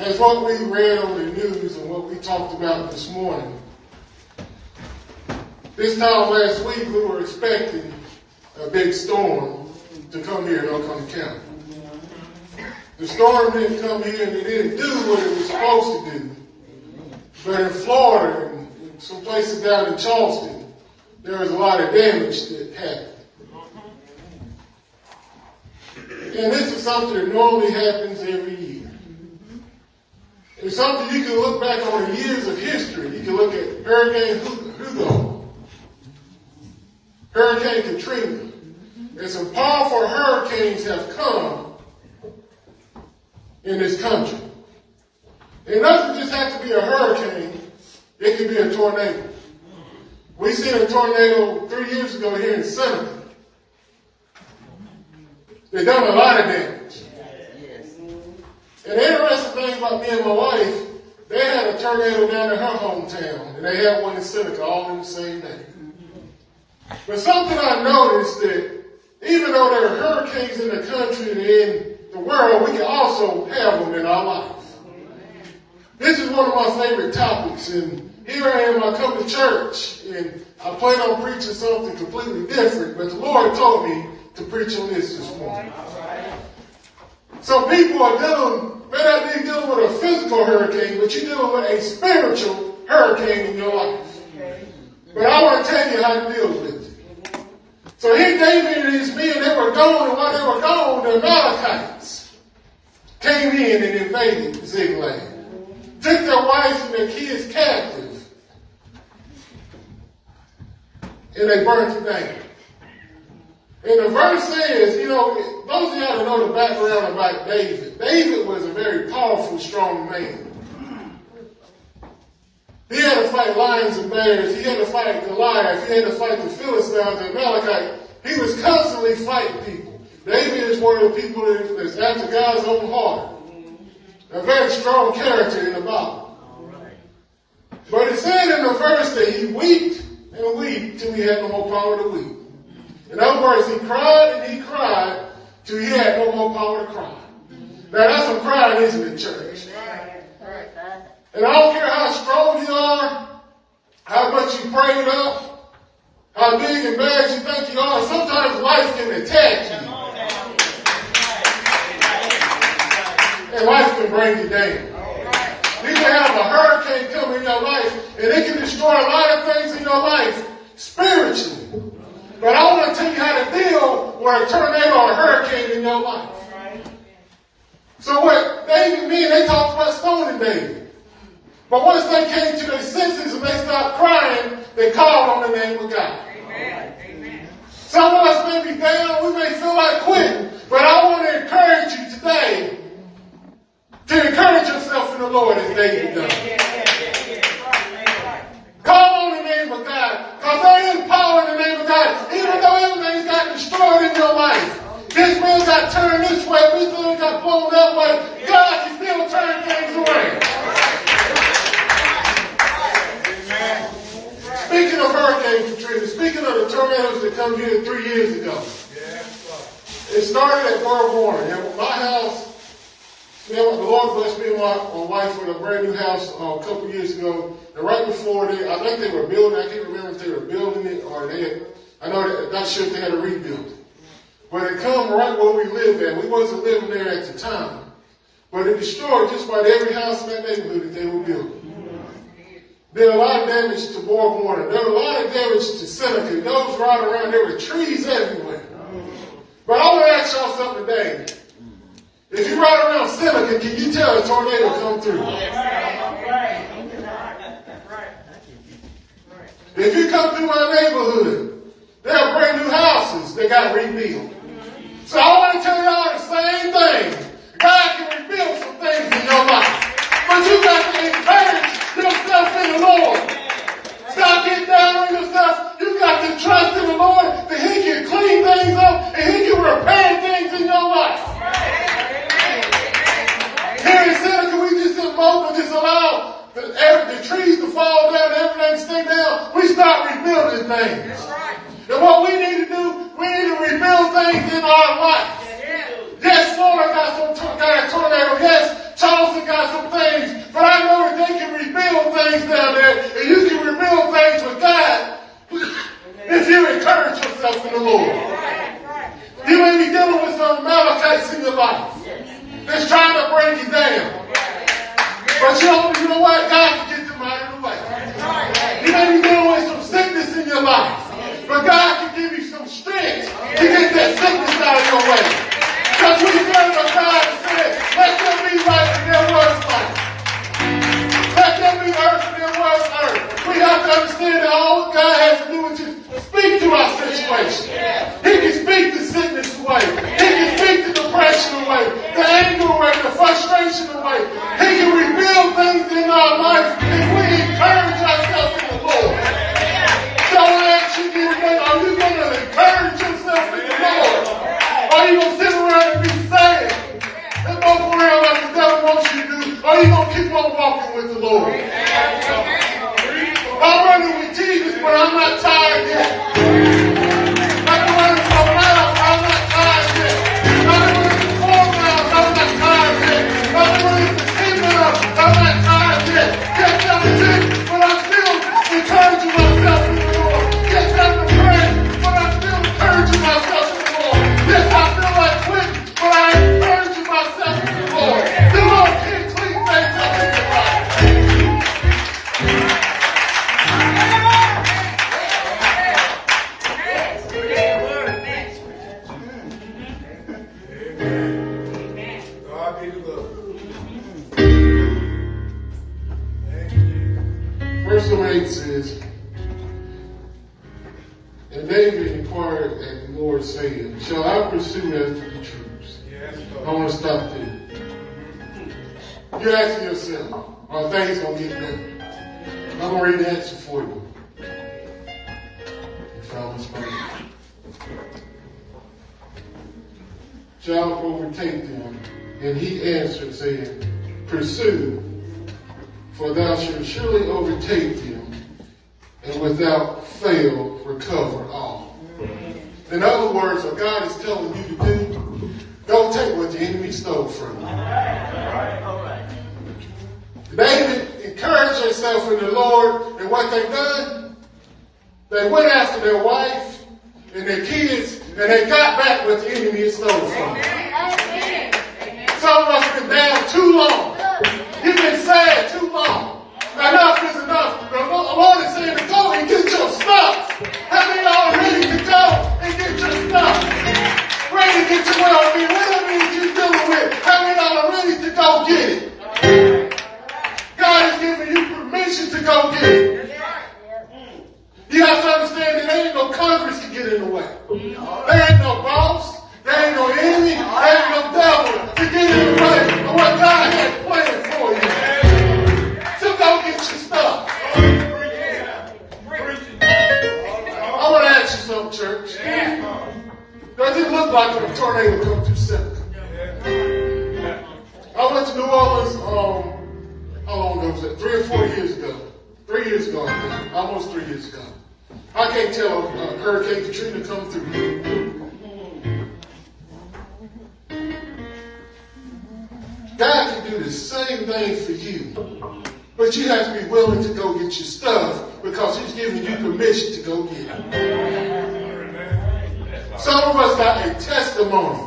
as what we read on the news and what we talked about this morning, this time last week we were expecting a big storm to come here in Oconee County. The storm didn't come here and it didn't do what it was supposed to do. But in Florida and some places down in Charleston, there was a lot of damage that happened. And this is something that normally happens every year. It's something you can look back on the years of history. You can look at Hurricane Hugo, Hurricane Katrina, and some powerful hurricanes have come in this country. It doesn't just have to be a hurricane, it can be a tornado. We seen a tornado 3 years ago here in Seneca. They done a lot of damage. And the interesting thing about me and my wife, they had a tornado down in her hometown, and they had one in Seneca all in the same day. But something I noticed that even though there are hurricanes in the country and in the world, we can also have them in our life. This is one of my favorite topics, and here I am, I come to church, and I plan on preaching something completely different, but the Lord told me to preach on this morning. Some people may not be dealing with a physical hurricane, but you're dealing with a spiritual hurricane in your life. But I want to tell you how to deal with it. So here David and his men, they were gone, and while they were gone, the Amalekites came in and invaded Ziklag, took their wives and their kids captive, and they burnt them down. And the verse says, those of y'all that know the background about David, David was a very powerful, strong man. He had to fight lions and bears. He had to fight Goliath. He had to fight the Philistines and Amalekite. He was constantly fighting people. David is one of the people that's after God's own heart. A very strong character in the Bible. But it said in the verse that he wept and wept till he had no more power to weep. In other words, he cried till he had no more power to cry. Now that's some crying, isn't it, church? And I don't care how strong you are, how much you prayed up, how big and bad you think you are, sometimes life can attack you. And life can bring you down. You can have a hurricane come in your life, and it can destroy a lot of things in your life spiritually. But I want to tell you how to deal with a tornado or a hurricane in your life. So what David mean, they talked about stoning David. But once they came to their senses and they stopped crying, they called on the name of God. Amen. Some of us may be down, we may feel like quitting, but I want to encourage you today to encourage yourself in the Lord as David done. Call on the name of God, because there is power in the name of God. Even though everything's got destroyed in your life, this man got turned this way, this man got blown that way, God can still turn things around. Speaking of Hurricane Katrina, speaking of the tornadoes that come here 3 years ago, it started at Borough Warren. And my house, the Lord blessed me and my wife with a brand new house a couple years ago. And right before I think they were building, I can't remember if they were building it or not sure if they had to rebuild it. But it come right where we lived at. We wasn't living there at the time. But it destroyed just about every house in that neighborhood that they were building. Did a lot of damage to Borough Warren. There was a lot of damage to Seneca. Those right around, there were trees everywhere. But I want to ask y'all something today. If you ride around Seneca, can you tell a tornado come through? If you come through my neighborhood, there are brand new houses that got rebuilt. So I want to tell y'all the same thing. God can rebuild some things in your life. But you got to encourage yourself in the Lord. Stop getting down on yourself. You got to trust in the Lord that He can clean things up and He can repair things in your life. Here in Seneca, we just sit mobile, just allow the trees to fall down, everything to stay down. We start rebuilding things. And what we need to do, we need to rebuild things in our life. Yes, Florida got a tornado. Yes, Charleston got some things. life. That's trying to bring you down. But you know what? God can get them out of the way. You may be dealing with some sickness in your life. But God can give you some strength to get that sickness out of your way. Because we serve a God that said, let there be light and there was light. Let there be earth and there was earth. We have to understand that all God has to do is just speak to our situation. He can speak the sickness away. He can speak the depression away, the anger away, the frustration away. He can rebuild things in our life if we encourage ourselves in the Lord. So I ask you today, are you going to encourage yourself in the Lord? Or are you going to sit around and be sad and walk around like the devil wants you to do? Or are you going to keep on walking with the Lord? I'm running with Jesus, but I'm not tired yet. I'm running for miles, I'm not tired yet. I'm running for 4 miles, I'm not tired yet. I'm running for 10 miles, I'm not tired yet. Yes, I'm sick, but I'm still encouraging myself in the Lord. Yes, I'm depressed, but I'm still encouraging myself in the Lord. Yes, I feel like quitting, but I'm encouraging myself in the Lord. The Lord can clean things up in your life. Verse number 8 says, and David inquired at the Lord, saying, shall I pursue after the troops? I want to stop there. You're asking yourself, are things going to get better? I'm going to read the answer for you. You found this verse. Shall overtake them? And he answered, saying, pursue, for thou shalt surely overtake them, and without fail recover all. In other words, what God is telling you to do, don't take what the enemy stole from you. David encouraged himself in the Lord, and what they done, they went after their wife and their kids, and they got back what the enemy had stole from them. Some of us have been down too long. You've been sad too long. Enough is enough. The Lord is saying to go and get your stuff. How many of y'all are ready to go and get your stuff? Ready to get your well-being. Whatever it is you're dealing with. How many of y'all are ready to go get it? God is giving you permission to go get it. You have to understand that there ain't no Congress to get in the way. There ain't no boss. There ain't no enemy. There ain't no devil to get in the way of what God has planned for you. So go get your stuff. I want to ask you something, church. Does it look like a tornado come through Seneca? I went to New Orleans, how long ago was that? 3 or 4 years ago. 3 years ago, I think. Almost 3 years ago. I can't tell Hurricane Katrina come through. God can do the same thing for you. But you have to be willing to go get your stuff because he's giving you permission to go get it. Some of us got a testimony.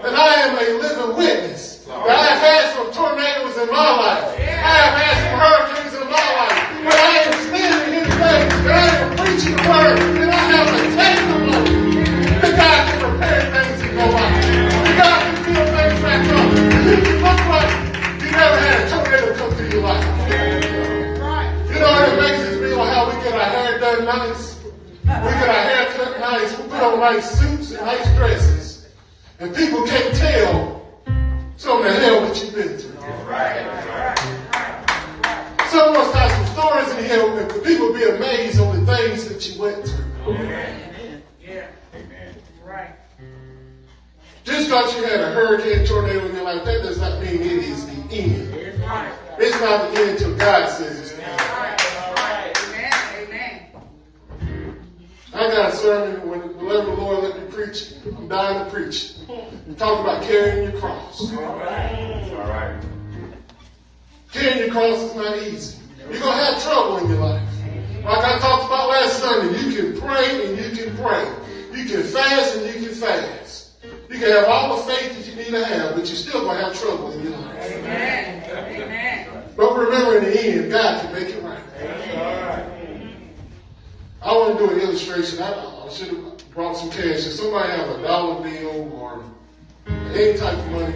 And I am a living witness. That I have had some tornadoes in my life. I have had some hurricanes in my life. But I am standing here today and I am preaching the word. And I have a testimony that God can repair things in your life. That God can build things back up. You can look like you never had a tornado come through your life. You know, it amazes me on how we get our hair done nice. We get our hair cut nice. We put on nice suits and nice dresses. And people can't tell some of the hell that you've been through. Some of us have some stories in here and people be amazed on the things that you went through. Yeah. Right. Just because you had a hurricane, tornado in your life, that does not mean it is the end. It's not the end until God says it's the end. I got a sermon when the Lord let me preach. I'm dying to preach. I'm talking about carrying your cross. All right. Carrying your cross is not easy. You're going to have trouble in your life. Like I talked about last Sunday, you can pray and you can pray. You can fast and you can fast. You You can have all the faith that you need to have, but you're still going to have trouble in your life. Amen. Amen. But remember, in the end, God can make it right. I want to do an illustration. I should have brought some cash. If somebody have a dollar bill or any type of money,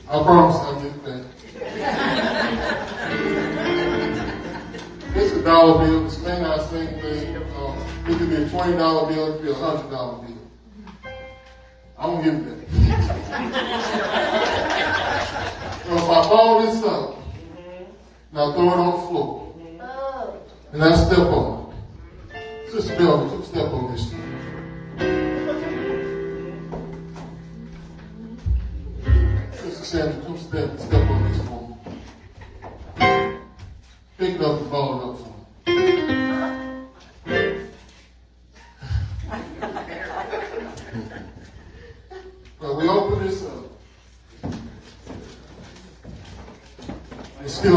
I promise I'll get it back. It's a dollar bill. This may not seem big. It could be a $20 bill. It could be a $100 bill. I'm going to give it back. So if I ball this up, and I throw it on the floor, and I step on it. Sister Bill, come step on this thing. Sister Sandra, come step on this for me. Pick it up and ball it up.